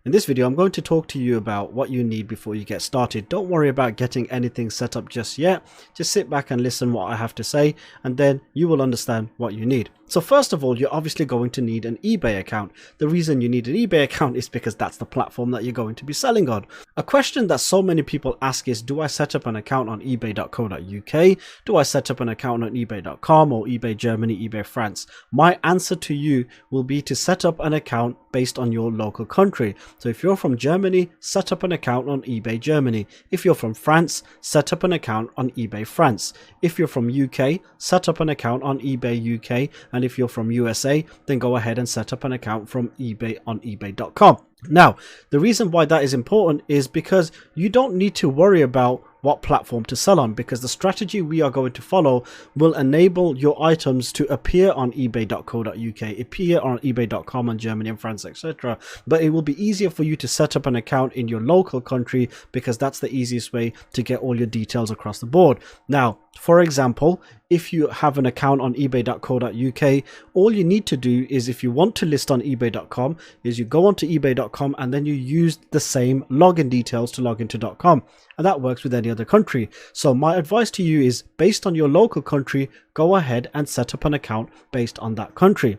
In this video, I'm going to talk to you about what you need before you get started. Don't worry about getting anything set up just yet. Just sit back and listen what I have to say, and then you will understand what you need. So first of all, you're obviously going to need an eBay account. The reason you need an eBay account is because that's the platform that you're going to be selling on. A question that so many people ask is, do I set up an account on ebay.co.uk? Do I set up an account on ebay.com or eBay Germany, eBay France? My answer to you will be to set up an account based on your local country. So if you're from Germany, set up an account on eBay Germany. If you're from France, set up an account on eBay France. If you're from UK, set up an account on eBay UK. And if you're from USA, then go ahead and set up an account from eBay on ebay.com. Now, the reason why that is important is because you don't need to worry about what platform to sell on, because the strategy we are going to follow will enable your items to appear on ebay.co.uk, appear on ebay.com in Germany and France, etc. But it will be easier for you to set up an account in your local country, because that's the easiest way to get all your details across the board. Now, for example, if you have an account on ebay.co.uk, all you need to do is, if you want to list on ebay.com, is you go onto ebay.com and then you use the same login details to log into .com, and that works with any other country. So my advice to you is, based on your local country, go ahead and set up an account based on that country.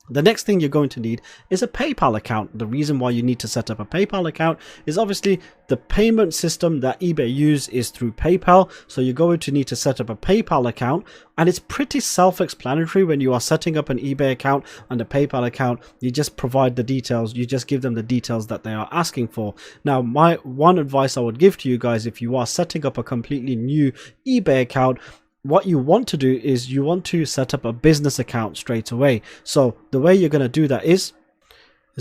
The next thing you're going to need is a PayPal account. The reason why you need to set up a PayPal account is obviously the payment system that eBay use is through PayPal. So you're going to need to set up a PayPal account, and it's pretty self-explanatory. When you are setting up an eBay account and a PayPal account, you just provide the details. You just give them the details that they are asking for. Now, my one advice I would give to you guys, if you are setting up a completely new eBay account, what you want to do is you want to set up a business account straight away. So the way you're going to do that is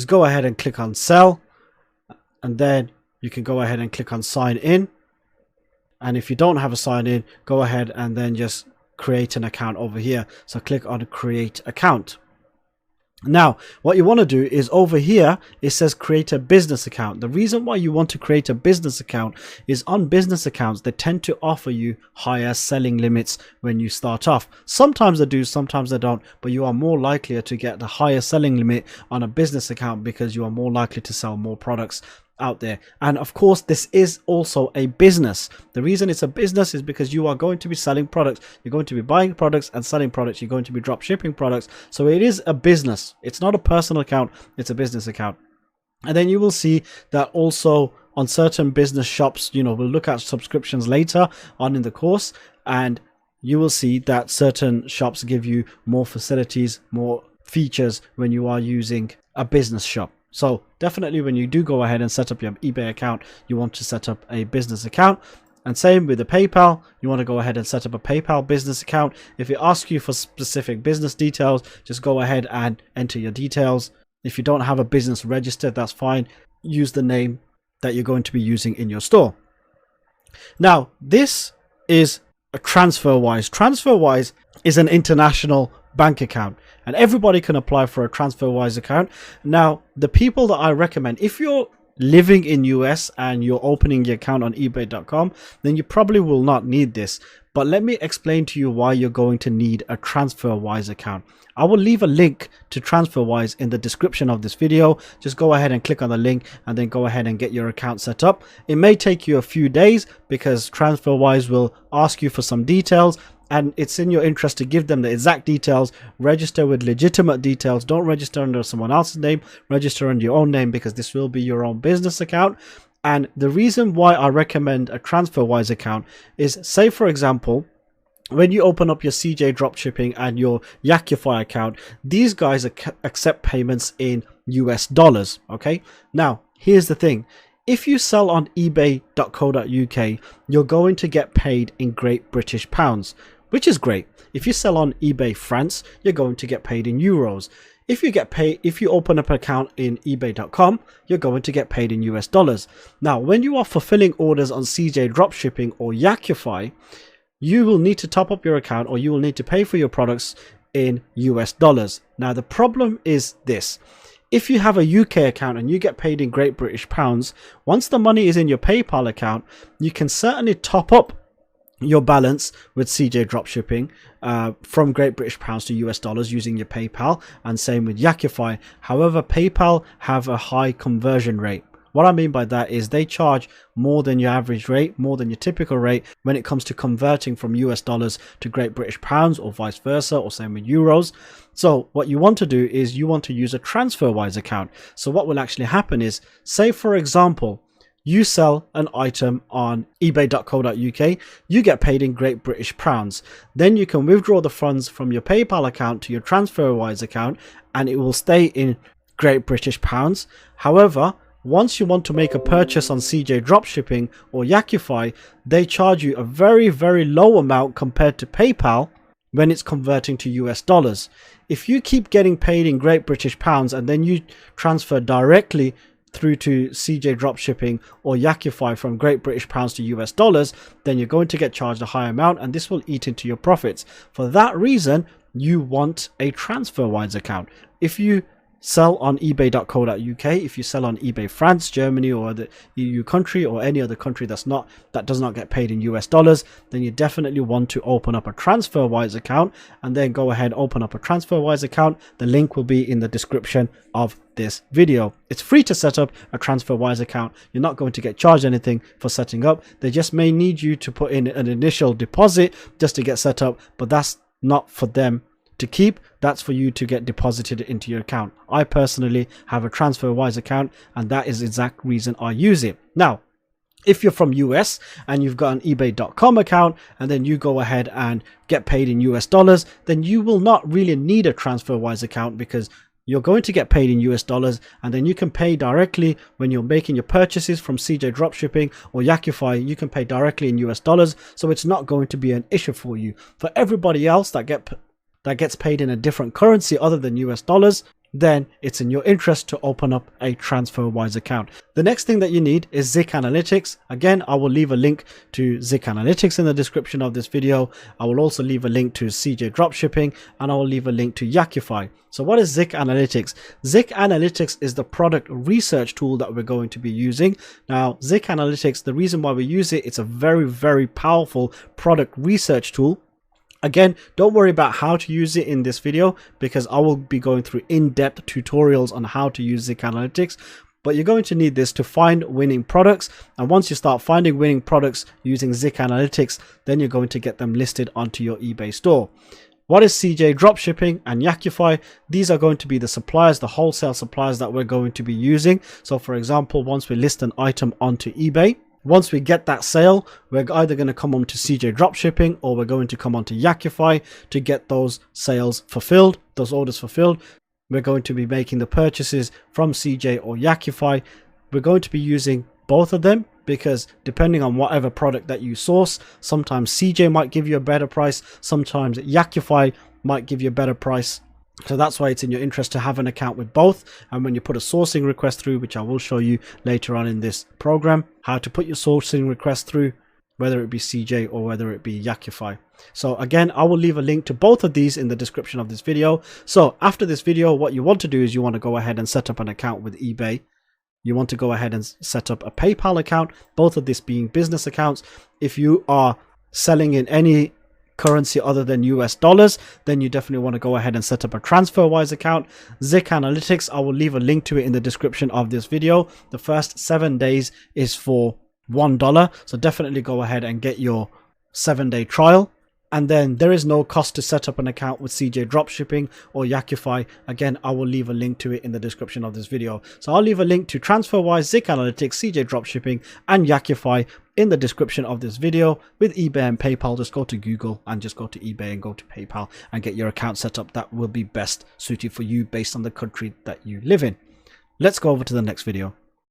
go ahead and click on sell, and then you can go ahead and click on sign in. And if you don't have a sign in, go ahead and then just create an account over here. So click on create account. Now, what you want to do is, over here it says create a business account. The reason why you want to create a business account is, on business accounts, they tend to offer you higher selling limits when you start off. Sometimes they do, sometimes they don't, but you are more likely to get the higher selling limit on a business account because you are more likely to sell more products out there. And of course, this is also a business. The reason it's a business is because you are going to be selling products, you're going to be buying products and selling products, you're going to be drop shipping products. So it is a business. It's not a personal account, it's a business account. And then you will see that also on certain business shops, we'll look at subscriptions later on in the course, and you will see that certain shops give you more facilities, more features when you are using a business shop. So definitely, when you do go ahead and set up your eBay account, you want to set up a business account. And same with the PayPal, you want to go ahead and set up a PayPal business account. If it asks you for specific business details, just go ahead and enter your details. If you don't have a business registered, that's fine. Use the name that you're going to be using in your store. Now, this is a TransferWise. TransferWise is an international bank account, and everybody can apply for a TransferWise account. Now, the people that I recommend, if you're living in US and you're opening your account on ebay.com, then you probably will not need this. But let me explain to you why you're going to need a TransferWise account. I will leave a link to TransferWise in the description of this video. Just go ahead and click on the link and then go ahead and get your account set up. It may take you a few days because TransferWise will ask you for some details, and it's in your interest to give them the exact details. Register with legitimate details. Don't register under someone else's name. Register under your own name, because this will be your own business account. And the reason why I recommend a TransferWise account is, say for example, when you open up your CJ Dropshipping and your Yakify account, these guys accept payments in US dollars. Okay. Now, here's the thing. If you sell on ebay.co.uk, you're going to get paid in Great British pounds, which is great. If you sell on eBay France, you're going to get paid in euros. If you open up an account in ebay.com, you're going to get paid in US dollars. Now, when you are fulfilling orders on CJ Dropshipping or Yakify, you will need to top up your account, or you will need to pay for your products in US dollars. Now, the problem is this. If you have a UK account and you get paid in Great British pounds, once the money is in your PayPal account, you can certainly top up your balance with CJ dropshipping from Great British Pounds to US dollars using your PayPal, and same with Yakify. However, PayPal have a high conversion rate. What I mean by that is they charge more than your average rate, more than your typical rate when it comes to converting from US dollars to Great British Pounds, or vice versa, or same with euros. So what you want to do is you want to use a TransferWise account. So what will actually happen is, say for example, you sell an item on ebay.co.uk, you get paid in Great British Pounds. Then you can withdraw the funds from your PayPal account to your TransferWise account and it will stay in Great British Pounds. However, once you want to make a purchase on CJ Dropshipping or Yakify, they charge you a very, very low amount compared to PayPal when it's converting to US dollars. If you keep getting paid in Great British Pounds and then you transfer directly through to CJ Dropshipping or Yakify from Great British Pounds to US dollars, then you're going to get charged a high amount and this will eat into your profits. For that reason, you want a TransferWise account. If you sell on ebay.co.uk, if you sell on eBay France, Germany, or the EU country, or any other country that does not get paid in US dollars, then you definitely want to open up a TransferWise account, and then go ahead, open up a TransferWise account. The link will be in the description of this video. It's free to set up a TransferWise account. You're not going to get charged anything for setting up. They just may need you to put in an initial deposit just to get set up, but that's not for them to keep. That's for you to get deposited into your account. I personally have a TransferWise account, and that is the exact reason I use it. Now, if you're from US and you've got an ebay.com account and then you go ahead and get paid in US dollars, then you will not really need a TransferWise account, because you're going to get paid in US dollars, and then you can pay directly when you're making your purchases from CJ Dropshipping or Yakify. You can pay directly in US dollars, so it's not going to be an issue for you. For everybody else that gets paid in a different currency other than US dollars, then it's in your interest to open up a TransferWise account. The next thing that you need is Zik Analytics. Again, I will leave a link to Zik Analytics in the description of this video. I will also leave a link to CJ Dropshipping, and I will leave a link to Yakify. So what is Zik Analytics? Zik Analytics is the product research tool that we're going to be using. Now, Zik Analytics, the reason why we use it, it's a very, very powerful product research tool. Again, don't worry about how to use it in this video, because I will be going through in-depth tutorials on how to use Zik Analytics. But you're going to need this to find winning products. And once you start finding winning products using Zik Analytics, then you're going to get them listed onto your eBay store. What is CJ Dropshipping and Yakify? These are going to be the suppliers, the wholesale suppliers that we're going to be using. So for example, once we list an item onto eBay, once we get that sale, we're either going to come on to CJ Dropshipping or we're going to come on to Yakify to get those sales fulfilled, those orders fulfilled. We're going to be making the purchases from CJ or Yakify. We're going to be using both of them, because depending on whatever product that you source, sometimes CJ might give you a better price, sometimes Yakify might give you a better price. So that's why it's in your interest to have an account with both. And when you put a sourcing request through, which I will show you later on in this program, how to put your sourcing request through, whether it be CJ or whether it be Yakify. So again, I will leave a link to both of these in the description of this video. So after this video, what you want to do is you want to go ahead and set up an account with eBay. You want to go ahead and set up a PayPal account, both of this being business accounts. If you are selling in any currency other than US dollars, then you definitely want to go ahead and set up a TransferWise account. Zik Analytics, I will leave a link to it in the description of this video. The first 7 days is for $1, so definitely go ahead and get your 7-day trial. And then there is no cost to set up an account with CJ Dropshipping or Yakify. Again, I will leave a link to it in the description of this video. So I'll leave a link to TransferWise, Zik Analytics, CJ Dropshipping and Yakify in the description of this video. With eBay and PayPal, just go to Google and just go to eBay and go to PayPal and get your account set up. That will be best suited for you based on the country that you live in. Let's go over to the next video.